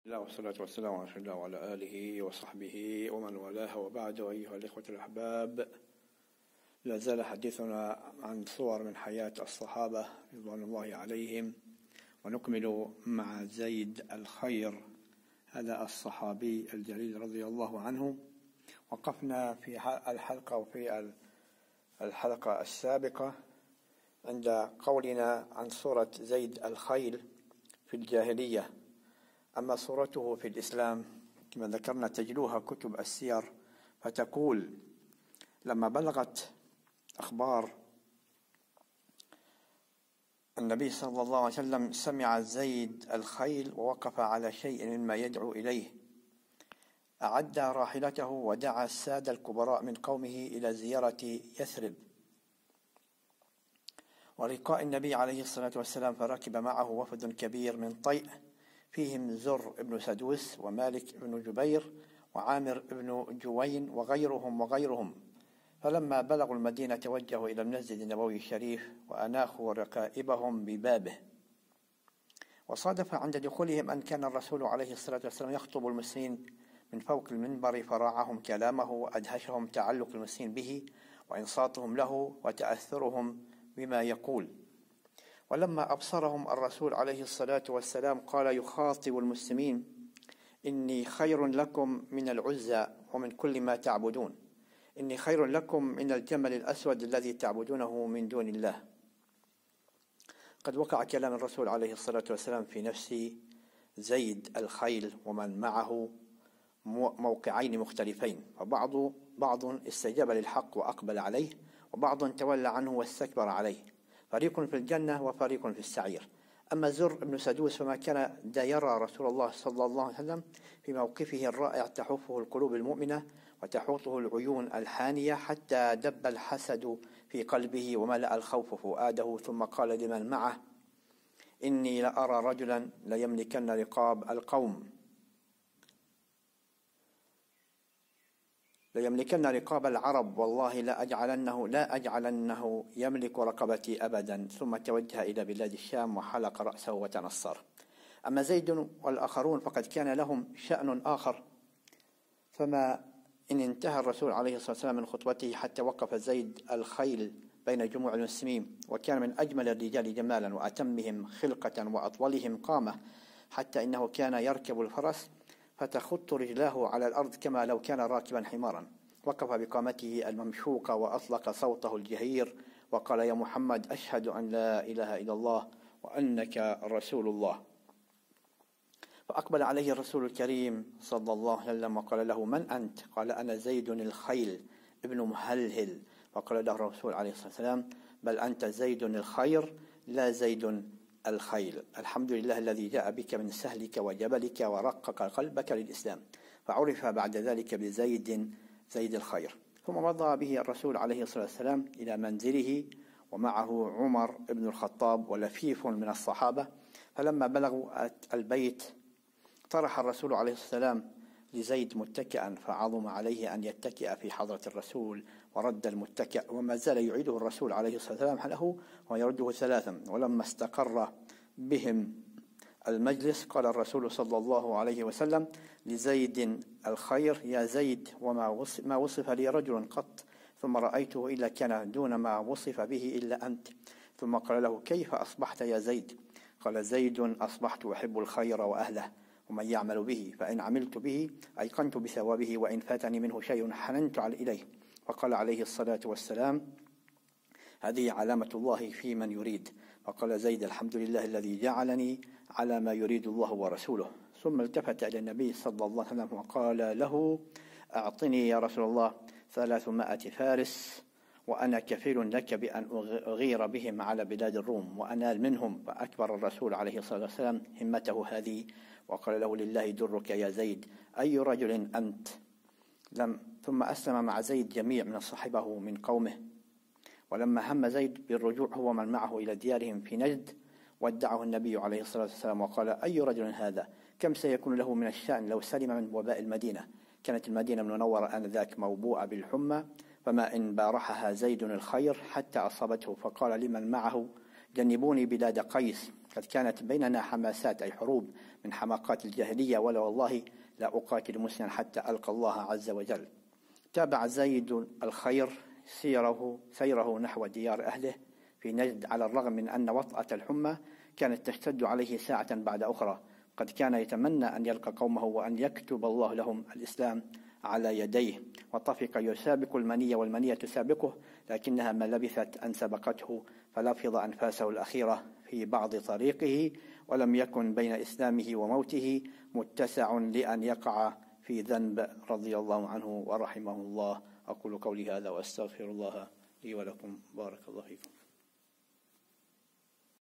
الله والصلاة والسلام على رسول الله وعلى آله وصحبه ومن والاه، وبعد. أيها الإخوة الأحباب، لا زال حديثنا عن صور من حياة الصحابة رضوان الله عليهم، ونكمل مع زيد الخير، هذا الصحابي الجليل رضي الله عنه. وقفنا في الحلقة السابقة عند قولنا عن صورة زيد الخيل في الجاهلية. أما صورته في الإسلام كما ذكرنا تجلوها كتب السير، فتقول: لما بلغت أخبار النبي صلى الله عليه وسلم سمع زيد الخيل ووقف على شيء مما يدعو إليه، أعد راحلته ودعا السادة الكبراء من قومه إلى زيارة يثرب ولقاء النبي عليه الصلاة والسلام، فركب معه وفد كبير من طيء فيهم زر بن سدوس ومالك بن جبير وعامر بن جوين وغيرهم. فلما بلغوا المدينة توجهوا إلى المسجد النبوي الشريف وأناخوا ركائبهم ببابه. وصادف عند دخولهم أن كان الرسول عليه الصلاة والسلام يخطب المسلمين من فوق المنبر، فراعهم كلامه وأدهشهم تعلق المسلمين به وإنصاتهم له وتأثرهم بما يقول. ولما أبصرهم الرسول عليه الصلاة والسلام قال يخاطب المسلمين: إني خير لكم من العزى ومن كل ما تعبدون، إني خير لكم من الجمل الأسود الذي تعبدونه من دون الله. قد وقع كلام الرسول عليه الصلاة والسلام في نفس زيد الخيل ومن معه موقعين مختلفين، فبعض استجاب للحق وأقبل عليه، وبعض تولى عنه واستكبر عليه، فريق في الجنة وفريق في السعير. أما زر بن سدوس فما كان دا يرى رسول الله صلى الله عليه وسلم في موقفه الرائع تحفه القلوب المؤمنة وتحوطه العيون الحانية، حتى دب الحسد في قلبه وملأ الخوف فؤاده، ثم قال لمن معه: إني لأرى رجلا ليملكن رقاب القوم، ليملكن رقاب العرب، والله لا أجعلنه يملك رقبتي أبدا. ثم توجه إلى بلاد الشام وحلق رأسه وتنصر. أما زيد والآخرون فقد كان لهم شأن آخر، فما إن انتهى الرسول عليه الصلاة والسلام من خطبته حتى وقف زيد الخيل بين جموع المسلمين، وكان من أجمل الرجال جمالا وأتمهم خلقة وأطولهم قامة، حتى إنه كان يركب الفرس فتخط رجلاه على الأرض كما لو كان راكبا حمارا. وقف بقامته الممشوقة وأطلق صوته الجهير وقال: يا محمد، أشهد أن لا إله إلا الله وأنك رسول الله. فأقبل عليه الرسول الكريم صلى الله عليه وسلم وقال له: من أنت؟ قال: أنا زيد الخيل ابن مهلهل. فقال له الرسول عليه الصلاة والسلام: بل أنت زيد الخير لا زيد الخيل. الحمد لله الذي جاء بك من سهلك وجبلك ورقق قلبك للإسلام. فعرف بعد ذلك بزيد الخير. ثم مضى به الرسول عليه الصلاة والسلام إلى منزله، ومعه عمر بن الخطاب ولفيف من الصحابة. فلما بلغوا البيت طرح الرسول عليه الصلاة والسلام لزيد متكئا، فعظم عليه أن يتكئ في حضرة الرسول، ورد المتكئ، وما زال يعيده الرسول عليه الصلاة والسلام له ويرده ثلاثا. ولما استقر بهم المجلس قال الرسول صلى الله عليه وسلم لزيد الخير: يا زيد، ما وصف لي رجل قط ثم رأيته إلا كان دون ما وصف به إلا أنت. ثم قال له: كيف أصبحت يا زيد؟ قال: زيد أصبحت أحب الخير وأهله ومن يعمل به، فإن عملت به أيقنت بثوابه، وإن فاتني منه شيء حننت إليه. فقال عليه الصلاة والسلام: هذه علامة الله في من يريد. فقال زيد: الحمد لله الذي جعلني على ما يريد الله ورسوله. ثم التفت إلى النبي صلى الله عليه وسلم وقال له: أعطني يا رسول الله 300 فارس، وأنا كفيل لك بأن أغير بهم على بلاد الروم وأنال منهم. فأكبر الرسول عليه الصلاة والسلام همته هذه وقال له: لله درك يا زيد، أي رجل أنت؟ ثم أسلم مع زيد جميع من صحبه من قومه. ولما هم زيد بالرجوع هو من معه إلى ديارهم في نجد، ودعه النبي عليه الصلاة والسلام وقال: أي رجل هذا؟ كم سيكون له من الشأن لو سلم من وباء المدينة؟ كانت المدينة المنورة آنذاك موبوءة بالحمى، فما إن بارحها زيد الخير حتى أصابته. فقال لمن معه: جنبوني بلاد قيس، قد كانت بيننا حماسات أي حروب من حماقات الجاهلية، ولا والله لا أقاتل مسلما حتى ألقى الله عز وجل. تابع زيد الخير سيره نحو ديار أهله في نجد، على الرغم من أن وطأة الحمى كانت تشتد عليه ساعة بعد أخرى. قد كان يتمنى أن يلقى قومه وأن يكتب الله لهم الإسلام على يديه، وطفق يسابق المنية والمنية تسابقه، لكنها ما لبثت أن سبقته فلفظ أنفاسه الأخيرة في بعض طريقه، ولم يكن بين إسلامه وموته متسع لأن يقع في ذنب، رضي الله عنه ورحمه الله. أقول قولي هذا وأستغفر الله لي ولكم. بارك الله فيكم.